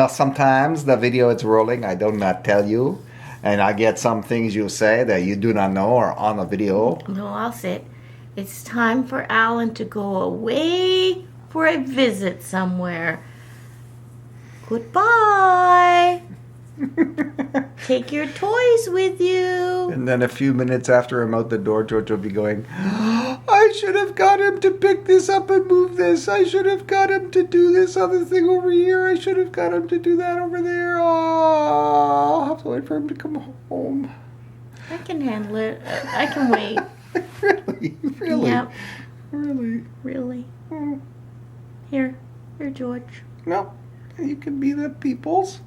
sometimes the video is rolling, I do not tell you. And I get some things you say that you do not know are on the video. No, I'll say it. It's time for Alan to go away for a visit somewhere. Goodbye. Take your toys with you. And then a few minutes after I'm out the door, George will be going, I should have got him to pick this up and move this. I should have got him to do this other thing over here. I should have got him to do that over there. Oh, I'll have to wait for him to come home. I can handle it. I can wait. Really? Yep. Really? Hmm. Here, George. No, you can be the peoples.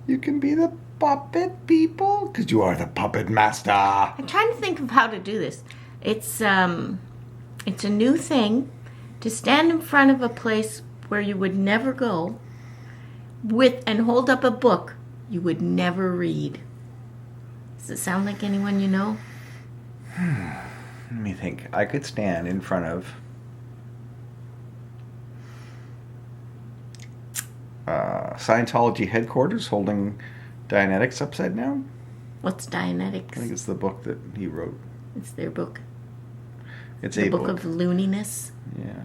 You can be the puppet people, because you are the puppet master. I'm trying to think of how to do this. It's a new thing to stand in front of a place where you would never go and hold up a book you would never read. Does it sound like anyone you know? Let me think. I could stand in front of Scientology headquarters holding Dianetics upside down. What's Dianetics? I think it's the book that he wrote. It's their book. It's the a book of looniness. Yeah.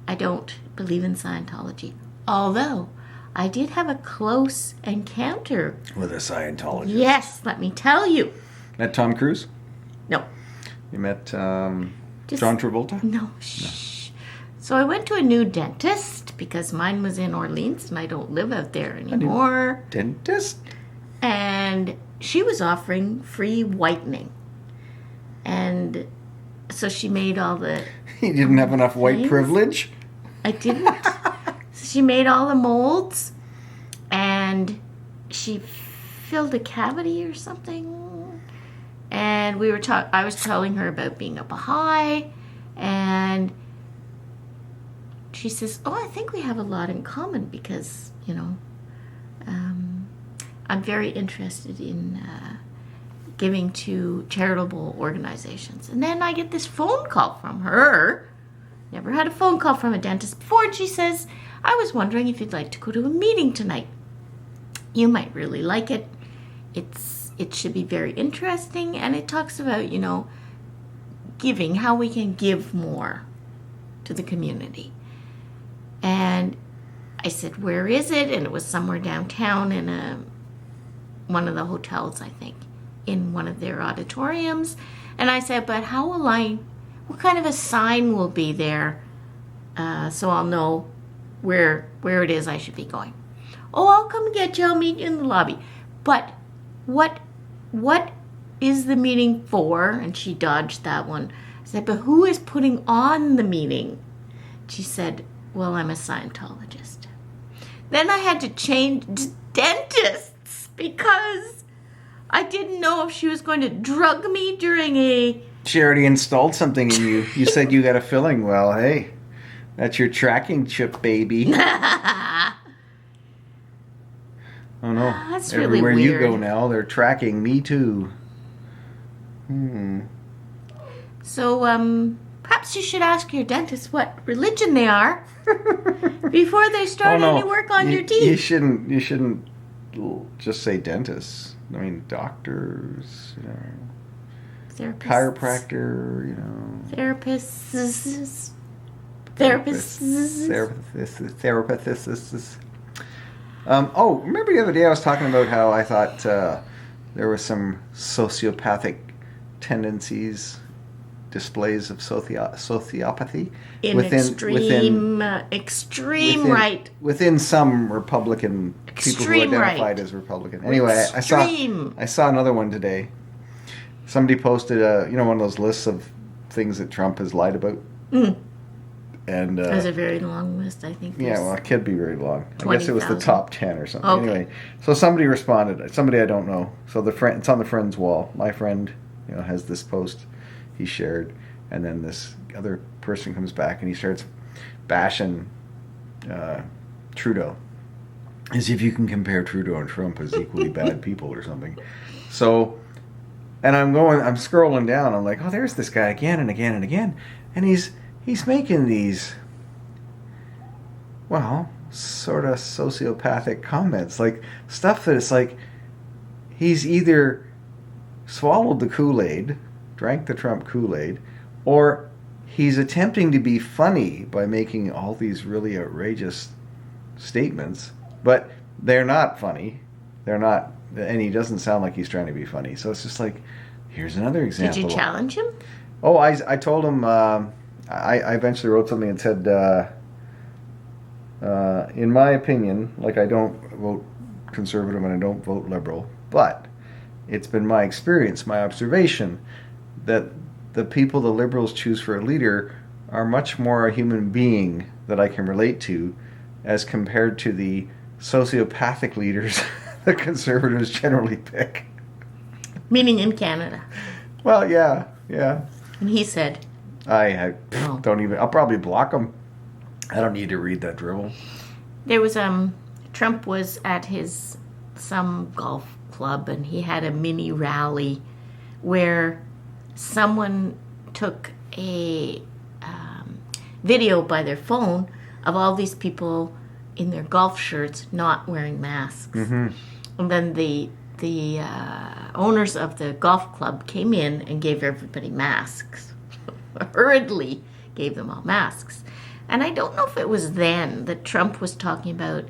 I don't believe in Scientology. Although, I did have a close encounter. With a Scientologist. Yes, let me tell you. Met Tom Cruise? No. You met John Travolta? No. Shh. So I went to a new dentist because mine was in Orleans and I don't live out there anymore. Dentist? And she was offering free whitening. And so she made all the... He didn't have enough white privilege? I didn't. So she made all the molds and she filled a cavity or something. And I was telling her about being a Baha'i, and she says, I think we have a lot in common because, I'm very interested in giving to charitable organizations. And then I get this phone call from her. Never had a phone call from a dentist before. And she says, I was wondering if you'd like to go to a meeting tonight. You might really like it. It should be very interesting. And it talks about, giving, how we can give more to the community. And I said, where is it? And it was somewhere downtown in one of the hotels, I think, in one of their auditoriums. And I said, but what kind of a sign will be there so I'll know where it is I should be going? Oh, I'll come get you. I'll meet you in the lobby. But what is the meeting for? And she dodged that one. I said, but who is putting on the meeting? She said, well, I'm a Scientologist. Then I had to change dentists because I didn't know if she was going to drug me during a... She already installed something in you. You said you got a filling. Well, hey, that's your tracking chip, baby. Oh, no. That's really Everywhere weird. you go now, they're tracking me, too. So, perhaps you should ask your dentist what religion they are before they start any work on your teeth. You shouldn't just say dentists. I mean, doctors, Therapists. Chiropractor, Therapists. Remember the other day I was talking about how I thought there were some sociopathic tendencies, displays of sociopathy within some Republican people who identified as Republican. Anyway, I saw another one today. Somebody posted one of those lists of things that Trump has lied about. And there's a very long list, I think. Yeah, well, it could be very long. 20, I guess it was the top 10 or something. Okay. Anyway, so somebody responded. Somebody I don't know. So it's on the friend's wall. My friend, has this post he shared, and then this other person comes back and he starts bashing Trudeau, as if you can compare Trudeau and Trump as equally bad people or something. So, and I'm scrolling down. I'm like, oh, there's this guy again and again and again, and he's making these, well, sort of sociopathic comments, like stuff that it's like he's either swallowed the Kool-Aid, drank the Trump Kool-Aid, or he's attempting to be funny by making all these really outrageous statements, but they're not funny. They're not, and he doesn't sound like he's trying to be funny. So it's just like, here's another example. Did you challenge him? Oh, I told him, I eventually wrote something and said, in my opinion, like I don't vote conservative and I don't vote liberal, but it's been my experience, my observation, that the people the liberals choose for a leader are much more a human being that I can relate to as compared to the sociopathic leaders the conservatives generally pick. Meaning in Canada. Well, yeah. And he said, don't even, I'll probably block them. I don't need to read that dribble. there was, Trump was at some golf club and he had a mini rally where someone took a video by their phone of all these people in their golf shirts not wearing masks. Mm-hmm. And then the owners of the golf club came in and gave everybody masks. Hurriedly gave them all masks. And I don't know if it was then that Trump was talking about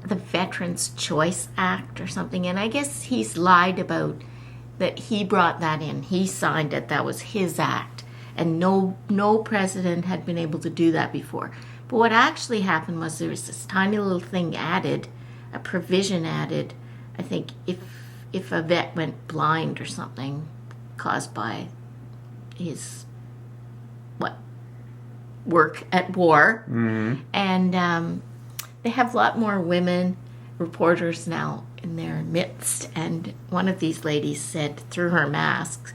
the Veterans Choice Act or something. And I guess he's lied about that he brought that in. He signed it. That was his act. And no president had been able to do that before. But what actually happened was there was this tiny little thing added, a provision added, I think if a vet went blind or something caused by his work at war. Mm-hmm. And they have a lot more women reporters now in their midst. And one of these ladies said through her mask,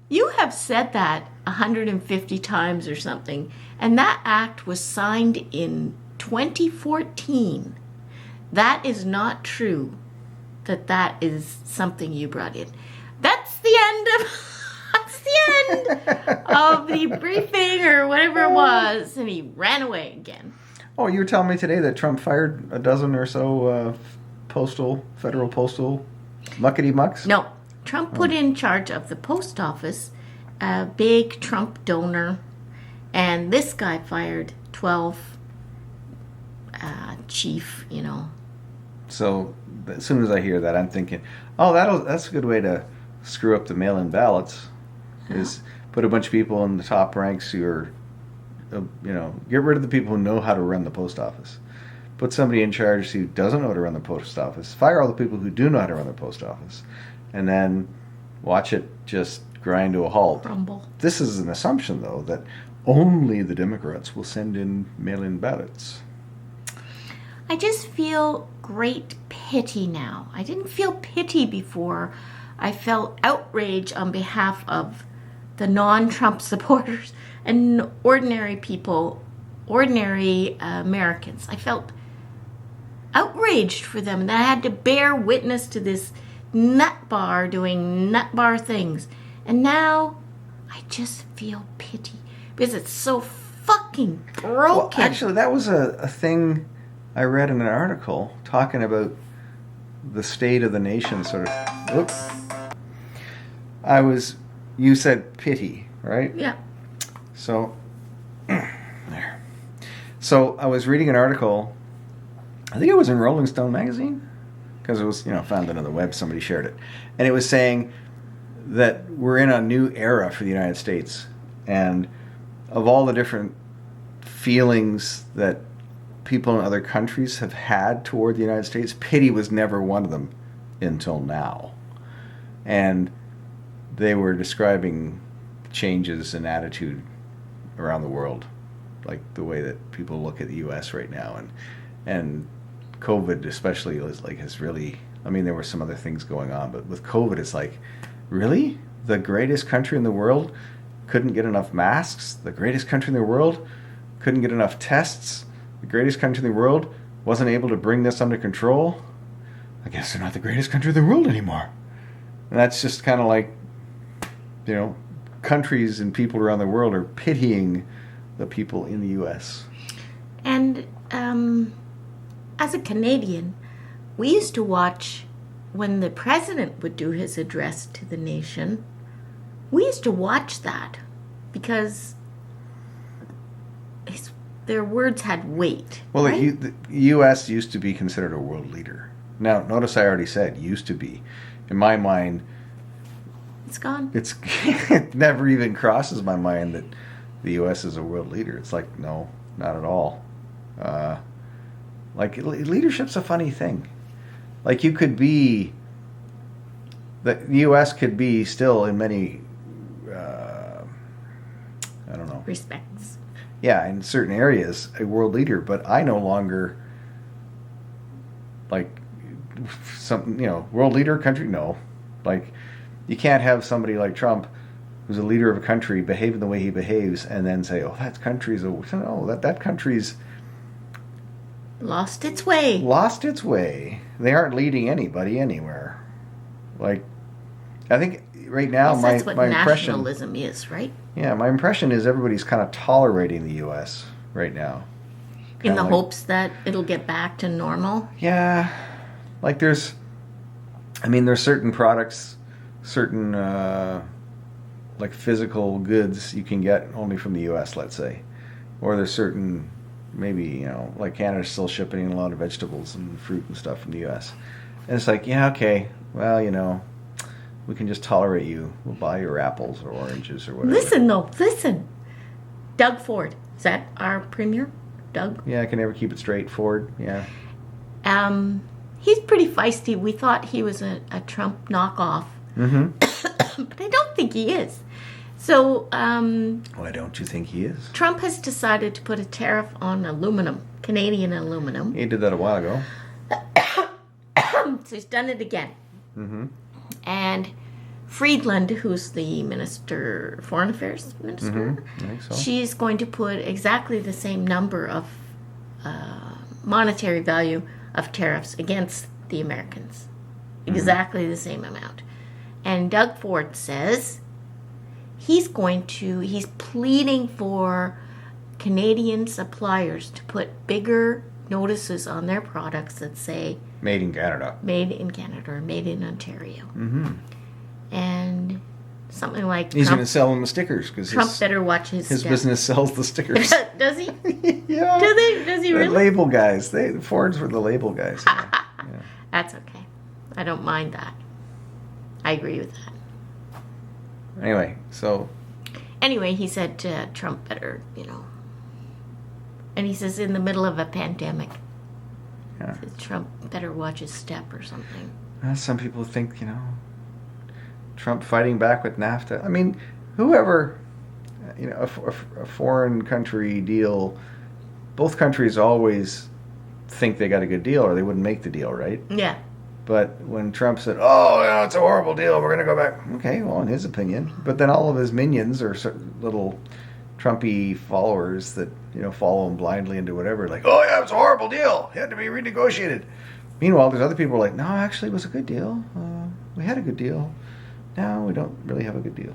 you have said that 150 times or something, and that act was signed in 2014. That is not true. That is something you brought in. That's the end of the briefing or whatever it was, and he ran away again. Oh, you were telling me today that Trump fired a dozen or so federal postal muckety-mucks? No. Trump put in charge of the post office a big Trump donor, and this guy fired 12 chief, So as soon as I hear that, I'm thinking, oh, that's a good way to screw up the mail-in ballots, is put a bunch of people in the top ranks who are, get rid of the people who know how to run the post office. Put somebody in charge who doesn't know how to run the post office. Fire all the people who do know how to run the post office. And then watch it just grind to a halt. Crumble. This is an assumption, though, that only the Democrats will send in mail-in ballots. I just feel great pity now. I didn't feel pity before. I felt outrage on behalf of the non-Trump supporters and ordinary people, ordinary Americans. I felt outraged for them, and I had to bear witness to this nut bar doing nut bar things. And now I just feel pity because it's so fucking broken. Well, actually, that was a thing I read in an article talking about the state of the nation, sort of. Oops. You said pity, right? Yeah. So, there. So I was reading an article, I think it was in Rolling Stone magazine, because it was, found it on the web, somebody shared it. And it was saying that we're in a new era for the United States. And of all the different feelings that people in other countries have had toward the United States, pity was never one of them until now. And they were describing changes in attitude around the world, like the way that people look at the U.S. right now, and COVID especially has really. I mean, there were some other things going on, but with COVID, it's like, really, the greatest country in the world couldn't get enough masks. The greatest country in the world couldn't get enough tests. The greatest country in the world wasn't able to bring this under control. I guess they're not the greatest country in the world anymore. And that's just kind of like, countries and people around the world are pitying the people in the U.S. And as a Canadian, we used to watch when the president would do his address to the nation. We used to watch that because their words had weight. Well, right? the U.S. used to be considered a world leader. Now, notice I already said used to be. In my mind, it's gone. It never even crosses my mind that the U.S. is a world leader. It's like, no, not at all. Like, leadership's a funny thing. Like, you could be... The U.S. could be still in many... I don't know. Respects. Yeah, in certain areas, a world leader. But I no longer... Like, some, world leader country? No. Like, you can't have somebody like Trump, who's a leader of a country, behaving the way he behaves, and then say, "Oh, that country's that country's lost its way." Lost its way. They aren't leading anybody anywhere. Like, I think right now that's what my impression, nationalism is, right? Yeah, my impression is everybody's kind of tolerating the U.S. right now, in the hopes that it'll get back to normal. Yeah, like there's certain products. Certain like physical goods you can get only from the U.S., let's say, or there's certain maybe like Canada's still shipping in a lot of vegetables and fruit and stuff from the U.S. And it's like, yeah, okay, well, we can just tolerate you. We'll buy your apples or oranges or whatever. Listen, Doug Ford, is that our premier, Doug? Yeah, I can never keep it straight. Ford, yeah. He's pretty feisty. We thought he was a Trump knockoff. Mm-hmm. But I don't think he is. So, why don't you think he is? Trump has decided to put a tariff on aluminum, Canadian aluminum. He did that a while ago. So he's done it again. Mm-hmm. And Friedland, who's the foreign affairs minister, mm-hmm. I think so. She's going to put exactly the same number of monetary value of tariffs against the Americans. Mm-hmm. Exactly the same amount. And Doug Ford says he's pleading for Canadian suppliers to put bigger notices on their products that say Made in Canada. Made in Canada or Made in Ontario. Mm-hmm. And something like he's going to sell them the stickers because Trump better watch his business sells the stickers. Does he? Yeah. Does he really? The label guys. Fords were the label guys. Yeah. Yeah. That's okay. I don't mind that. I agree with that. Anyway, he said Trump better, and he says in the middle of a pandemic, yeah. Trump better watch his step or something. Some people think, Trump fighting back with NAFTA. I mean, whoever, a foreign country deal, both countries always think they got a good deal or they wouldn't make the deal, right? Yeah. But when Trump said, "Oh, it's a horrible deal. We're going to go back." Okay, well, in his opinion. But then all of his minions are little Trumpy followers that follow him blindly into whatever. Like, "Oh yeah, it's a horrible deal. It had to be renegotiated." Meanwhile, there's other people who are like, "No, actually, it was a good deal. We had a good deal. Now we don't really have a good deal."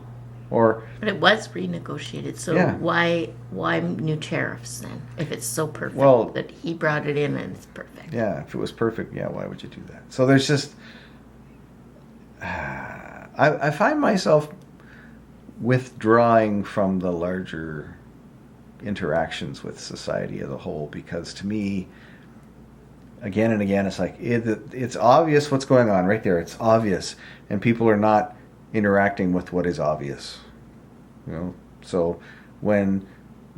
But it was renegotiated. So yeah. Why new tariffs then? If it's so perfect that he brought it in and it's perfect. Yeah, if it was perfect, yeah, why would you do that? So there's just... I find myself withdrawing from the larger interactions with society as a whole because to me, again and again, it's like, it's obvious what's going on right there. It's obvious. And people are not interacting with what is obvious. So when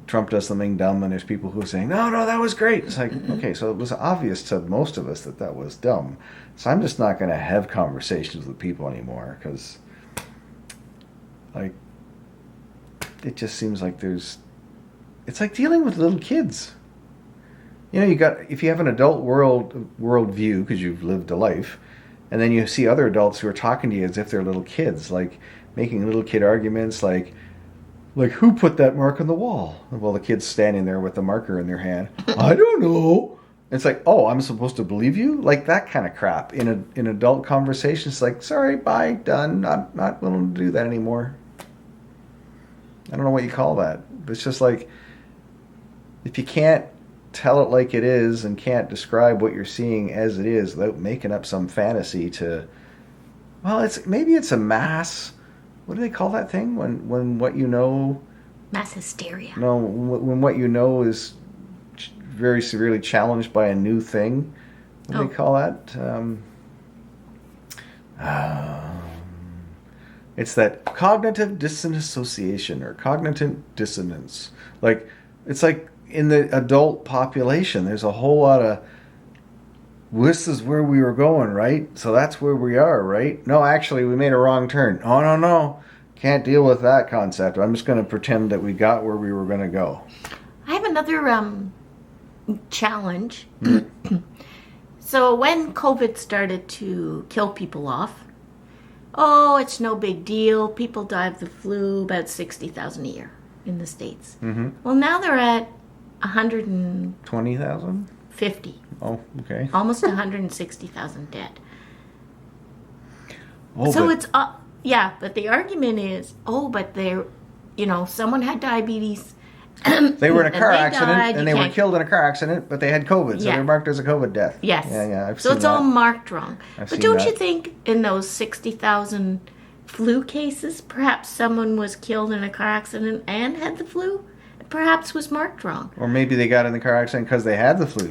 Trump does something dumb and there's people who are saying, no, that was great. It's like, okay, so it was obvious to most of us that was dumb. So I'm just not going to have conversations with people anymore because, like, it just seems like it's like dealing with little kids. If you have an adult worldview because you've lived a life, and then you see other adults who are talking to you as if they're little kids, like making little kid arguments like who put that mark on the wall? Well, the kid's standing there with the marker in their hand. I don't know. It's like, oh, I'm supposed to believe you? Like that kind of crap in adult conversations. Like, sorry, bye, done. Not willing to do that anymore. I don't know what you call that. But it's just like, if you can't tell it like it is and can't describe what you're seeing as it is without making up some fantasy to, well, it's a mass. What do they call that thing when what you know? Mass hysteria. No, when what you know is very severely challenged by a new thing. What do they call that? It's that cognitive disassociation or cognitive dissonance. Like, it's like in the adult population, there's a whole lot of, this is where we were going, right? So that's where we are, right? No, actually, we made a wrong turn. Oh, no. Can't deal with that concept. I'm just going to pretend that we got where we were going to go. I have another challenge. So when COVID started to kill people off, it's no big deal. People die of the flu, about 60,000 a year in the States. Mm-hmm. Well, now they're at 150. 20,000? Oh, okay. Almost 160,000 dead. Oh, So it's yeah, but the argument is, but they're, someone had diabetes. They were in a car accident, died, and they were killed in a car accident, but they had COVID, so they're marked as a COVID death. Yes. Yeah, I've so seen it's that. all marked wrong. I've but seen don't that. you think in those 60,000 flu cases, perhaps someone was killed in a car accident and had the flu? Perhaps was marked wrong. Or maybe they got in the car accident because they had the flu.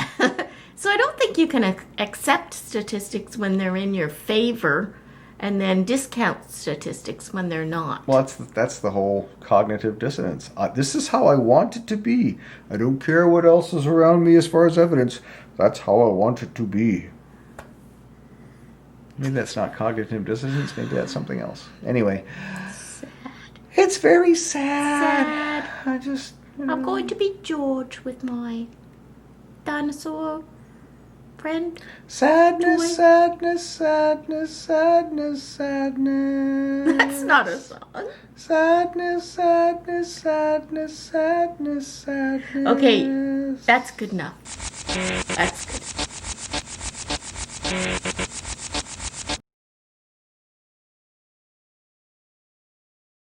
So I don't think you can accept statistics when they're in your favor and then discount statistics when they're not. Well, that's the whole cognitive dissonance. This is how I want it to be. I don't care what else is around me as far as evidence. That's how I want it to be. Maybe that's not cognitive dissonance. Maybe that's something else. Anyway. Sad. It's very sad. I just... I'm going to be George with my dinosaur friend. Sadness, Joy. sadness, sadness, sadness, sadness. That's not a song. Sadness, sadness, sadness, sadness, sadness. Okay, that's good enough. That's good.